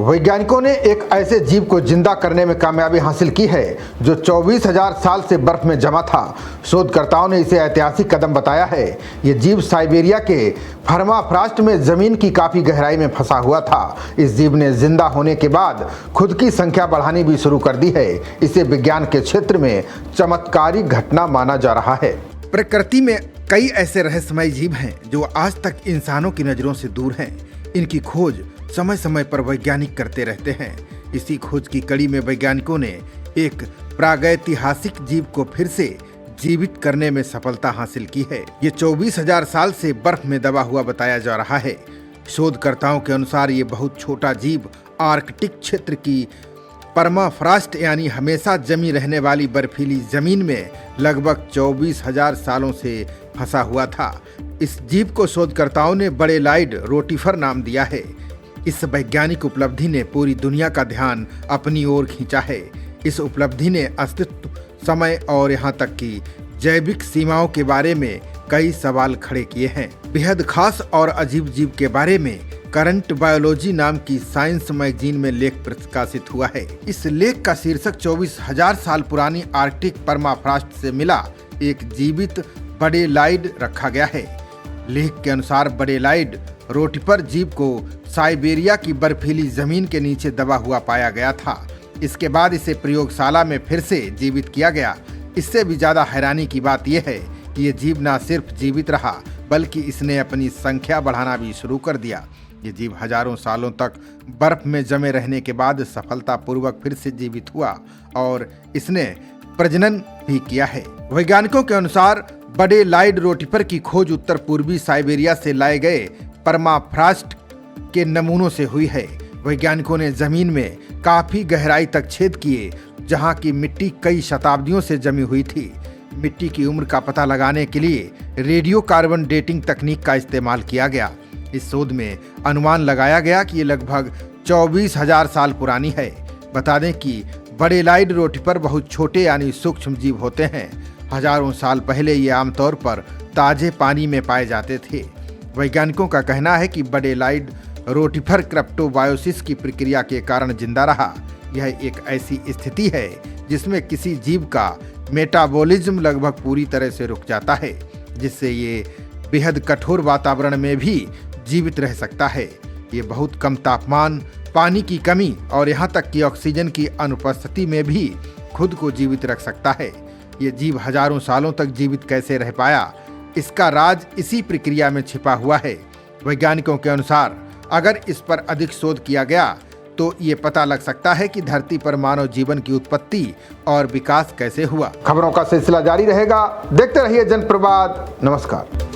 वैज्ञानिकों ने एक ऐसे जीव को जिंदा करने में कामयाबी हासिल की है जो 24,000 साल से बर्फ में जमा था। शोधकर्ताओं ने इसे ऐतिहासिक कदम बताया है। ये जीव साइबेरिया के परमाफ्रॉस्ट में जमीन की काफी गहराई में फंसा हुआ था। इस जीव ने जिंदा होने के बाद खुद की संख्या बढ़ानी भी शुरू कर दी है। इसे विज्ञान के क्षेत्र में चमत्कारिक घटना माना जा रहा है। प्रकृति में कई ऐसे रहस्यमय जीव हैं जो आज तक इंसानों की नजरों से दूर हैं। इनकी खोज समय समय पर वैज्ञानिक करते रहते हैं। इसी खोज की कड़ी में वैज्ञानिकों ने एक प्रागैतिहासिक जीव को फिर से जीवित करने में सफलता हासिल की है। ये 24,000 साल से बर्फ में दबा हुआ बताया जा रहा है। शोधकर्ताओं के अनुसार ये बहुत छोटा जीव आर्कटिक क्षेत्र की परमाफ्रॉस्ट यानी हमेशा जमी रहने वाली बर्फीली जमीन में लगभग 24,000 सालों से फंसा हुआ था। इस जीव को शोधकर्ताओं ने बड़ेलाइड रोटिफर नाम दिया है। इस वैज्ञानिक उपलब्धि ने पूरी दुनिया का ध्यान अपनी ओर खींचा है। इस उपलब्धि ने अस्तित्व, समय और यहाँ तक कि जैविक सीमाओं के बारे में कई सवाल खड़े किए हैं। बेहद खास और अजीब जीव के बारे में करंट बायोलॉजी नाम की साइंस मैगजीन में लेख प्रकाशित हुआ है। इस लेख का शीर्षक 24,000 साल पुरानी आर्कटिक परमाफ्रॉस्ट से मिला एक जीवित बड़ेलाइड रखा गया है। लेख के अनुसार बड़ेलाइड रोटिफर जीव को साइबेरिया की बर्फीली जमीन के नीचे दबा हुआ पाया गया था। इसके बाद इसे प्रयोगशाला में फिर से जीवित किया गया। इससे भी ज्यादा हैरानी की बात यह है कि ये जीव न सिर्फ जीवित रहा बल्कि इसने अपनी संख्या बढ़ाना भी शुरू कर दिया। ये जीव हजारों सालों तक बर्फ में जमे रहने के बाद सफलतापूर्वक फिर से जीवित हुआ और इसने प्रजनन भी किया है। वैज्ञानिकों के अनुसार बड़ेलाइड रोटिफर की खोज उत्तर पूर्वी साइबेरिया से लाए गए परमाफ्रॉस्ट के नमूनों से हुई है। वैज्ञानिकों ने जमीन में काफी गहराई तक छेद किए जहां की मिट्टी कई शताब्दियों से जमी हुई थी। मिट्टी की उम्र का पता लगाने के लिए रेडियो कार्बन डेटिंग तकनीक का इस्तेमाल किया गया। इस शोध में अनुमान लगाया गया कि ये लगभग 24,000 साल पुरानी है। बता दें कि बड़ेलाइड रोटिफर बहुत छोटे यानी सूक्ष्म जीव होते हैं। हजारों साल पहले ये आमतौर पर ताजे पानी में पाए जाते थे। वैज्ञानिकों का कहना है कि बड़ेलाइड रोटिफर क्रिप्टोबायोसिस की प्रक्रिया के कारण जिंदा रहा। यह एक ऐसी स्थिति है जिसमें किसी जीव का मेटाबॉलिज्म लगभग पूरी तरह से रुक जाता है, जिससे ये बेहद कठोर वातावरण में भी जीवित रह सकता है। ये बहुत कम तापमान, पानी की कमी और यहाँ तक कि ऑक्सीजन की अनुपस्थिति में भी खुद को जीवित रख सकता है। ये जीव हजारों सालों तक जीवित कैसे रह पाया, इसका राज इसी प्रक्रिया में छिपा हुआ है। वैज्ञानिकों के अनुसार अगर इस पर अधिक शोध किया गया तो ये पता लग सकता है कि धरती पर मानव जीवन की उत्पत्ति और विकास कैसे हुआ। खबरों का सिलसिला जारी रहेगा। देखते रहिए जनप्रवाद। नमस्कार।